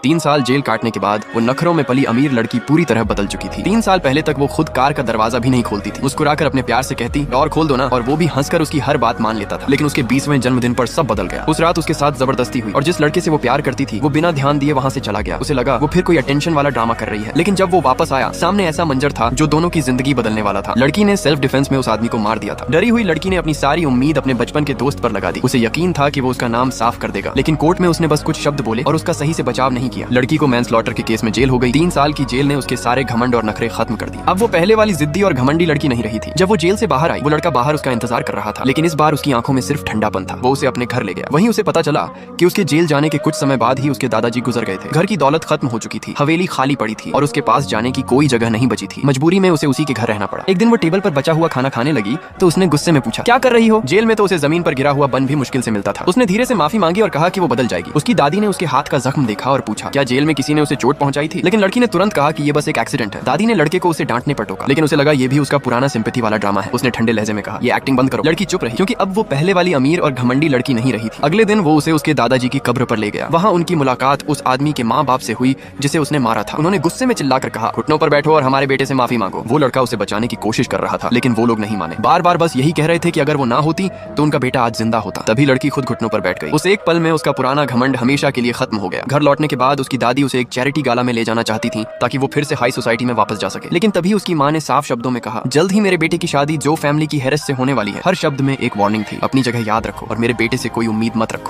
3 साल जेल काटने के बाद वो नखरों में पली अमीर लड़की पूरी तरह बदल चुकी थी। 3 साल पहले तक वो खुद कार का दरवाजा भी नहीं खोलती थी। मुस्कुराकर अपने प्यार से कहती और खोल दो ना, और वो भी हंसकर उसकी हर बात मान लेता था। लेकिन उसके 20वें जन्मदिन पर सब बदल गया। उस रात उसके साथ जबरदस्ती हुई और जिस लड़के से वो प्यार करती थी वो बिना ध्यान दिए वहाँ से चला गया। उसे लगा वो फिर कोई अटेंशन वाला ड्रामा कर रही है। लेकिन जब वो वापस आया, सामने ऐसा मंजर था जो दोनों की जिंदगी बदलने वाला था। लड़की ने सेल्फ डिफेंस में उस आदमी को मार दिया था। डरी हुई लड़की ने अपनी सारी उम्मीद अपने बचपन के दोस्त पर लगा दी। उसे यकीन था कि वो उसका नाम साफ कर देगा, लेकिन कोर्ट में उसने बस कुछ शब्द बोले और उसका सही से बचाव नहीं किया। लड़की को मैनस्लॉटर के केस में जेल हो गई। 3 साल की जेल ने उसके सारे घमंड और नखरे खत्म कर दिए। अब वो पहले वाली जिद्दी और घमंडी लड़की नहीं रही थी। जब वो जेल से बाहर आई, वो लड़का बाहर उसका इंतजार कर रहा था, लेकिन इस बार उसकी आंखों में सिर्फ ठंडापन था। वो उसे अपने घर ले गया। वहीं उसे पता चला कि उसके जेल जाने के कुछ समय बाद ही उसके दादाजी गुजर गए थे। घर की दौलत खत्म हो चुकी थी, हवेली खाली पड़ी थी और उसके पास जाने की कोई जगह नहीं बची थी। मजबूरी में उसे उसी के घर रहना पड़ा। एक दिन वो टेबल पर बचा हुआ खाना खाने लगी तो उसने गुस्से में पूछा, क्या कर रही हो? जेल में तो उसे जमीन पर गिरा हुआ बन भी मुश्किल से मिलता था। उसने धीरे से माफी मांगी और कहा कि वो बदल जाएगी। उसकी दादी ने उसके हाथ का जख्म देखा और पूछा, क्या जेल में किसी ने उसे चोट पहुंचाई थी? लेकिन लड़की ने तुरंत कहा कि ये बस एक एक्सीडेंट है। दादी ने लड़के को उसे डांटने पर टोका, लेकिन उसे लगा ये भी उसका पुराना सिंपैथी वाला ड्रामा है। उसने ठंडे लहजे में कहा, ये एक्टिंग बंद करो। लड़की चुप रही, क्योंकि अब वो पहले वाली अमीर और घमंडी लड़की नहीं रही थी। अगले दिन वो उसे उसके दादाजी की कब्र पर ले गया। वहाँ उनकी मुलाकात उस आदमी के माँ बाप से हुई जिसे उसने मारा था। उन्होंने गुस्से में चिल्लाकर कहा, घुटनों पर बैठो और हमारे बेटे से माफी मांगो। वो लड़का उसे बचाने की कोशिश कर रहा था, लेकिन वो लोग नहीं माने। बार बार बस यही कह रहे थे कि अगर वो ना होती तो उनका बेटा आज जिंदा होता। तभी लड़की खुद घुटनों पर बैठ गई। उस एक पल में उसका पुराना घमंड हमेशा के लिए खत्म हो गया। घर लौटने के बाद उसकी दादी उसे एक चैरिटी गाला में ले जाना चाहती थी ताकि वो फिर से हाई सोसाइटी में वापस जा सके। लेकिन तभी उसकी माँ ने साफ शब्दों में कहा, जल्द ही मेरे बेटे की शादी जो फैमिली की हेरस से होने वाली है। हर शब्द में एक वार्निंग थी। अपनी जगह याद रखो और मेरे बेटे से कोई उम्मीद मत रखो।